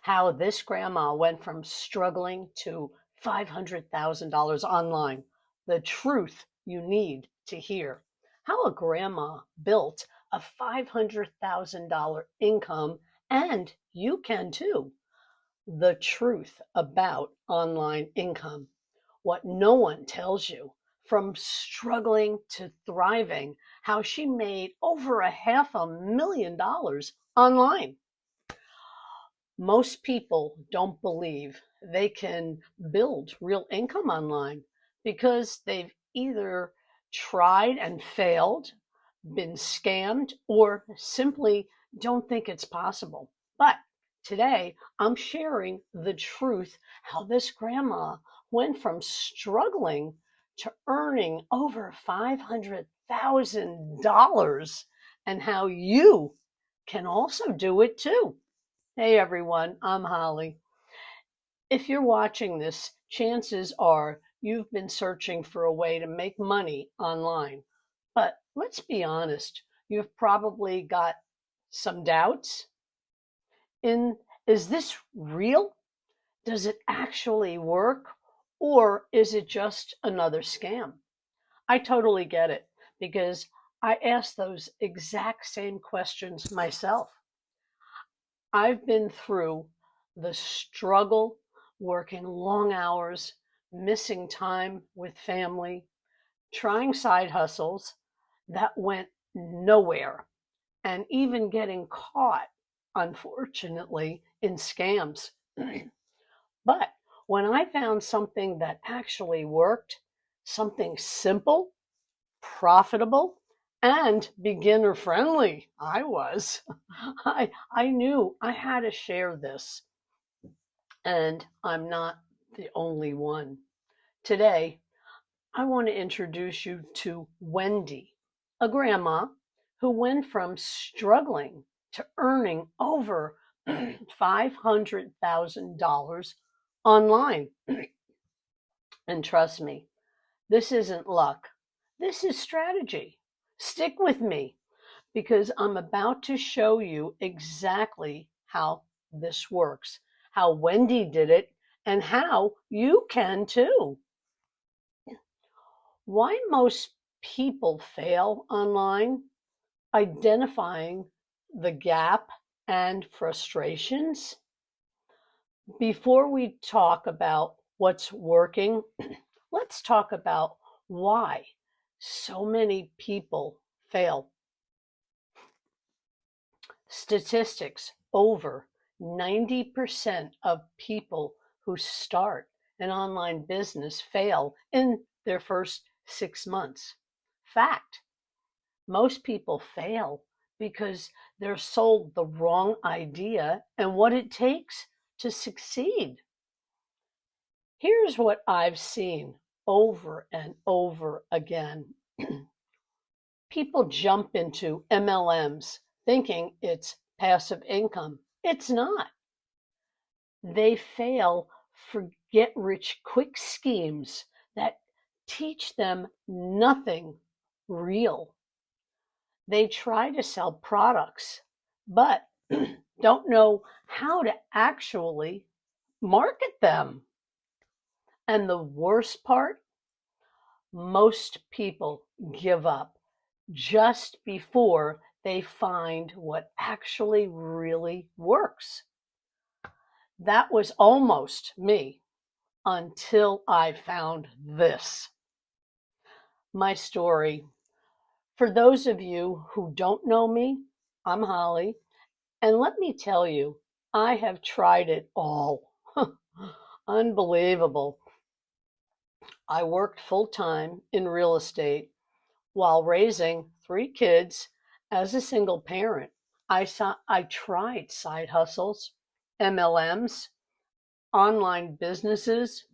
how this grandma went from struggling to $500,000 online. The truth you need to hear. How a grandma built a $500,000 income, and you can too. The truth about online income. What no one tells you. From struggling to thriving, how she made over a $500,000 online. Most people don't believe they can build real income online because they've either tried and failed, been scammed, or simply don't think it's possible. But today, I'm sharing the truth how this grandma went from struggling to earning over $500,000 and how you can also do it too. Hey everyone, I'm Holly. If you're watching this, chances are you've been searching for a way to make money online. But let's be honest, you've probably got some doubts. Is this real? Does it actually work? Or is it just another scam? I totally get it because I ask those exact same questions myself. I've been through the struggle, working long hours, missing time with family, trying side hustles that went nowhere, and even getting caught, unfortunately, in scams. But when I found something that actually worked, something simple, profitable, and beginner friendly, I knew I had to share this, and I'm not the only one. Today, I want to introduce you to Wendy, a grandma who went from struggling to earning over $500,000 online. And trust me, this isn't luck. This is strategy. Stick with me because I'm about to show you exactly how this works, how Wendy did it, and how you can too. Why most people fail online? Identifying the gap and frustrations. Before we talk about what's working, let's talk about why so many people fail. Statistics: over 90% of people who start an online business fail in their first 6 months. Fact: most people fail because they're sold the wrong idea and what it takes to succeed. Here's what I've seen over and over again. People jump into MLMs thinking it's passive income. It's not. They fail for get rich quick schemes that teach them nothing real. They try to sell products, but don't know how to actually market them. And the worst part, most people give up just before they find what actually really works. That was almost me until I found this. My story. For those of you who don't know me, I'm Holly, and let me tell you, I have tried it all. Unbelievable. I worked full time in real estate while raising 3 kids as a single parent. I tried side hustles, MLMs, online businesses.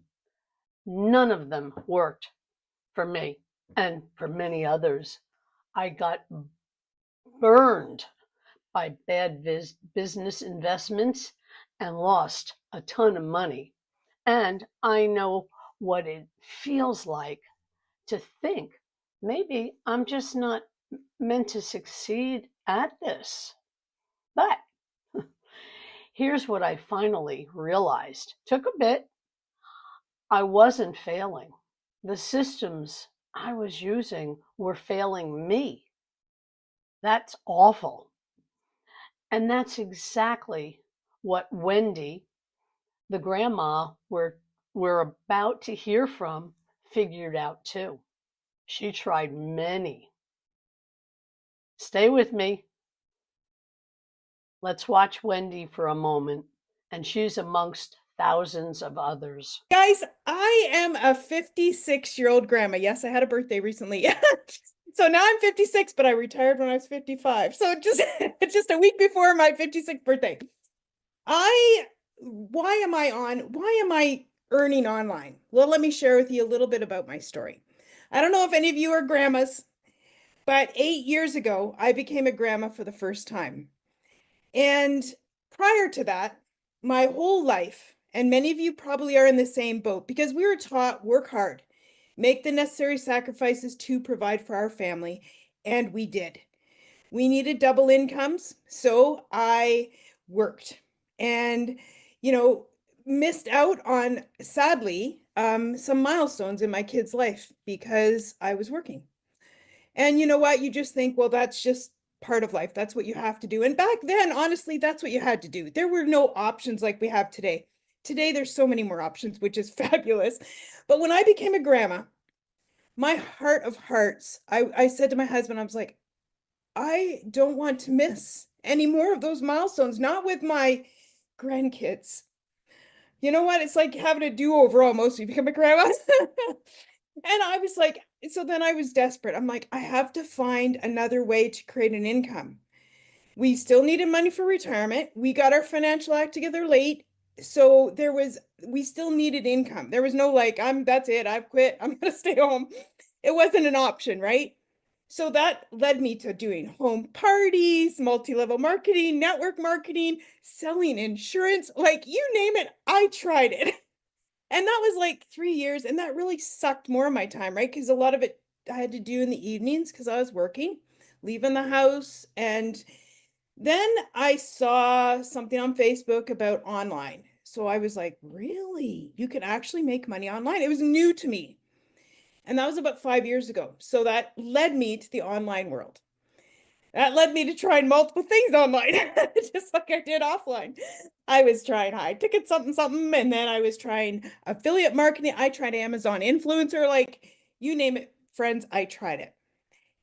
None of them worked for me and for many others. I got burned by bad business investments and lost a ton of money. And I know what it feels like to think maybe I'm just not meant to succeed at this. But Here's what I finally realized. Took a bit. I wasn't failing. The systems I was using were failing me. That's awful. And that's exactly what Wendy, the grandma we're about to hear from, figured out too. She tried many. Stay with me. Let's watch Wendy for a moment, and she's amongst thousands of others. Guys, I am a 56-year-old grandma. Yes, I had a birthday recently. So now I'm 56, but I retired when I was 55. So just a week before my 56th birthday. Why am I earning online? Well, let me share with you a little bit about my story. I don't know if any of you are grandmas, but 8 years ago, I became a grandma for the first time. And prior to that, my whole life, and many of you probably are in the same boat because we were taught work hard, make the necessary sacrifices to provide for our family, and we did. We needed double incomes, so I worked and, you know, missed out on, sadly, some milestones in my kid's life because I was working. And you know what? You just think, well, that's just part of life. That's what you have to do. And back then, honestly, that's what you had to do. There were no options like we have today. Today, there's so many more options, which is fabulous. But when I became a grandma, my heart of hearts, I said to my husband, I was like, I don't want to miss any more of those milestones, not with my grandkids. You know what? It's like having a do-over almost. You become a grandma. And I was like, so then I was desperate. I'm like, I have to find another way to create an income. We still needed money for retirement. We got our financial act together late. So we still needed income. There was no like, that's it. I've quit. I'm going to stay home. It wasn't an option, right? So that led me to doing home parties, multi-level marketing, network marketing, selling insurance, like you name it, I tried it. And that was like 3 years, and that really sucked more of my time, right? Because a lot of it I had to do in the evenings because I was working, leaving the house. And then I saw something on Facebook about online. So I was like, really? You can actually make money online? It was new to me. And that was about 5 years ago. So that led me to the online world. That led me to trying multiple things online, just like I did offline. I was trying high ticket something, something, and then I was trying affiliate marketing. I tried Amazon influencer, like you name it, friends, I tried it.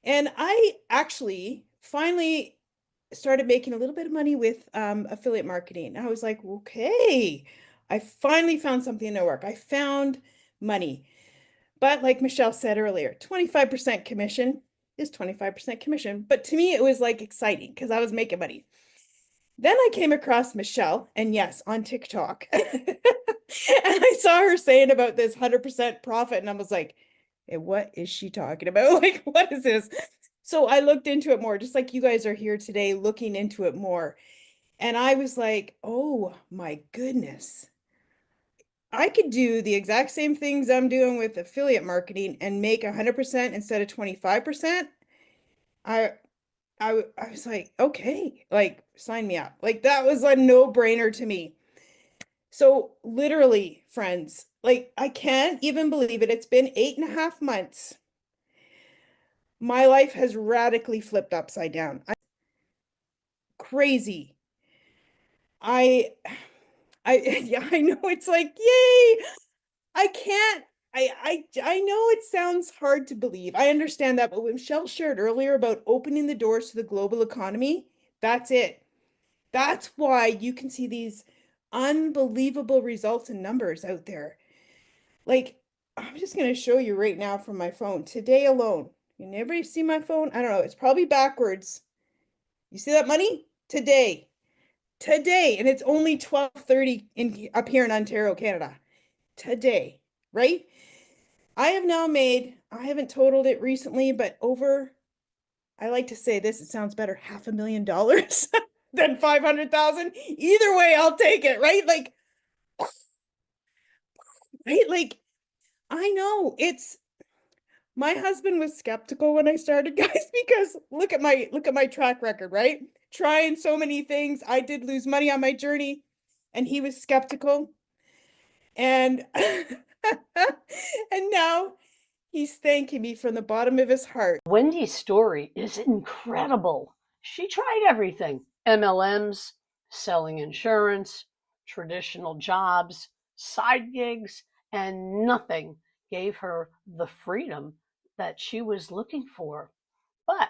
And I actually finally started making a little bit of money with affiliate marketing. I was like, okay, I finally found something to work. I found money. But like Michelle said earlier, 25% commission is 25% commission. But to me, it was like exciting because I was making money. Then I came across Michelle, and yes, on TikTok. And I saw her saying about this 100% profit, and I was like, hey, what is she talking about? Like, what is this? So I looked into it more, just like you guys are here today looking into it more. And I was like, oh my goodness. I could do the exact same things I'm doing with affiliate marketing and make 100% instead of 25%. I I was like, okay, like sign me up. Like that was a no-brainer to me. So literally, friends, like I can't even believe it. It's been 8.5 months. My life has radically flipped upside down. Crazy. I yeah, I know it's like, yay. I can't. I know it sounds hard to believe. I understand that, but what Michelle shared earlier about opening the doors to the global economy, that's it. That's why you can see these unbelievable results and numbers out there. Like, I'm just going to show you right now from my phone. Today alone. Can everybody see my phone? I don't know. It's probably backwards. You see that money? Today. Today. And it's only 12:30 up here in Ontario, Canada. Today, right? I have now made, I haven't totaled it recently, but over, I like to say this, it sounds better, $500,000 than 500,000. Either way, I'll take it, right? Like, right? Like, I know it's, my husband was skeptical when I started, guys, because look at my track record, right? Trying so many things. I did lose money on my journey. and he was skeptical. And and now he's thanking me from the bottom of his heart. Wendy's story is incredible. She tried everything: MLMs, selling insurance, traditional jobs, side gigs, and nothing gave her the freedom that she was looking for. But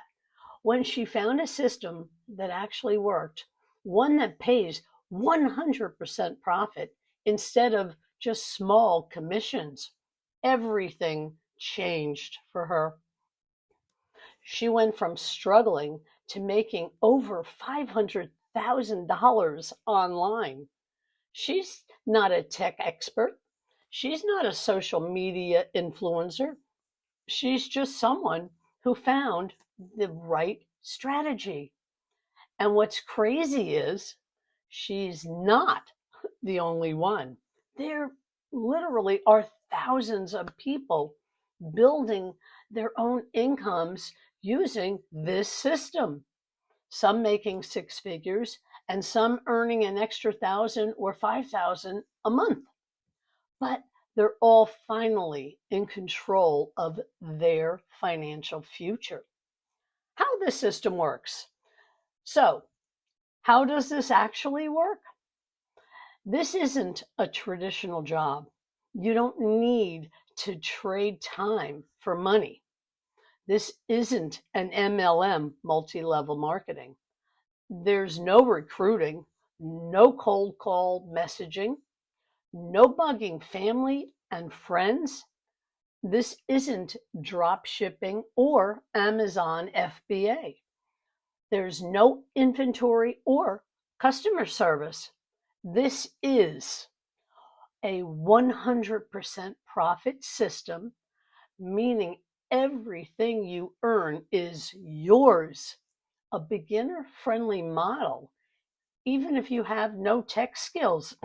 when she found a system that actually worked, one that pays 100% profit instead of just small commissions, everything changed for her. She went from struggling to making over $500,000 online. She's not a tech expert. She's not a social media influencer. She's just someone who found the right strategy. And what's crazy is she's not the only one. There literally are thousands of people building their own incomes using this system. Some making six figures and some earning an extra 1,000 or 5,000 a month. But they're all finally in control of their financial future. How the system works. So, how does this actually work? This isn't a traditional job. You don't need to trade time for money. This isn't an MLM, multi-level marketing. There's no recruiting, no cold call messaging, no bugging family and friends. This isn't drop shipping or Amazon FBA. There's no inventory or customer service. This is a 100% profit system, meaning everything you earn is yours. A beginner-friendly model, even if you have no tech skills.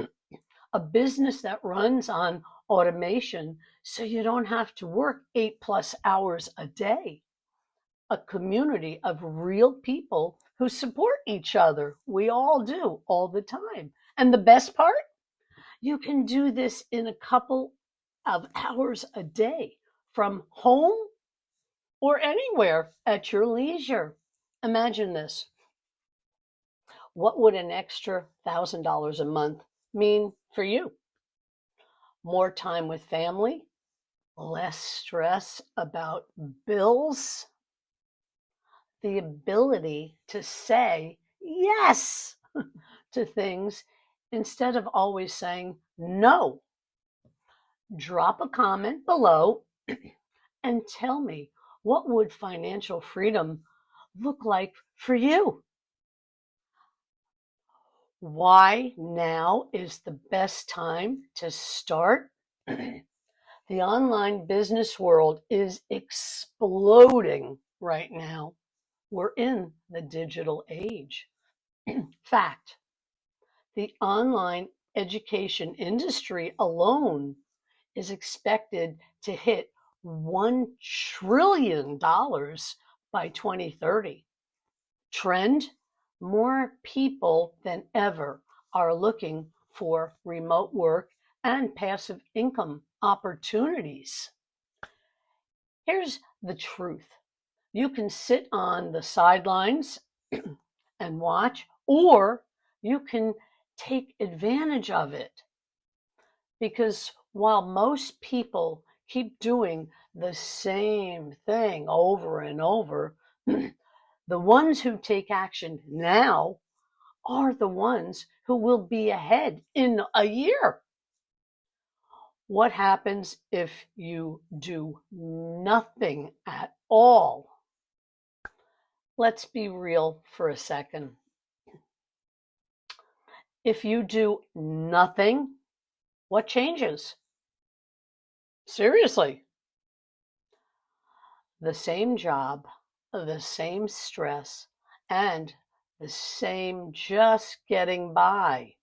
A business that runs on automation so you don't have to work 8+ hours a day. A community of real people who support each other. We all do, all the time. And the best part? You can do this in a couple of hours a day from home or anywhere at your leisure. Imagine this. What would an extra $1,000 a month mean for you? More time with family, less stress about bills, the ability to say yes to things instead of always saying no. Drop a comment below and tell me, what would financial freedom look like for you? Why now is the best time to start? The online business world is exploding right now. We're in the digital age. Fact, the online education industry alone is expected to hit $1 trillion by 2030. Trend, more people than ever are looking for remote work and passive income opportunities. Here's the truth. You can sit on the sidelines and watch, or you can take advantage of it. Because while most people keep doing the same thing over and over, the ones who take action now are the ones who will be ahead in a year. What happens if you do nothing at all? Let's be real for a second. If you do nothing, what changes? Seriously. The same job, the same stress, and the same just getting by.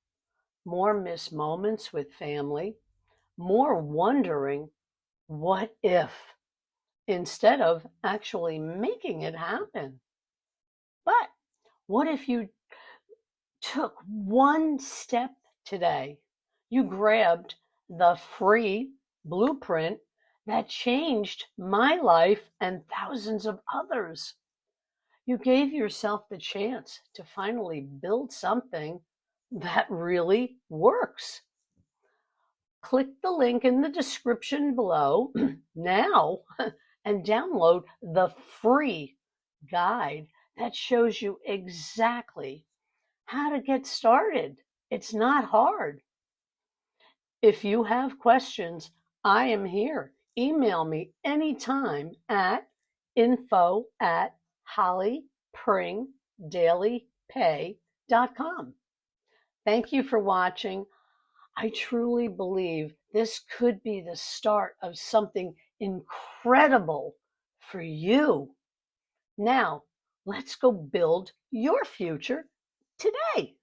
More missed moments with family, more wondering, what if, instead of actually making it happen. But what if you took one step today. You grabbed the free blueprint that changed my life and thousands of others. You gave yourself the chance to finally build something that really works. Click the link in the description below now and download the free guide that shows you exactly how to get started. It's not hard. If you have questions, I am here. Email me anytime at info@hollypringdailypay.com. Thank you for watching. I truly believe this could be the start of something incredible for you. Now, let's go build your future today.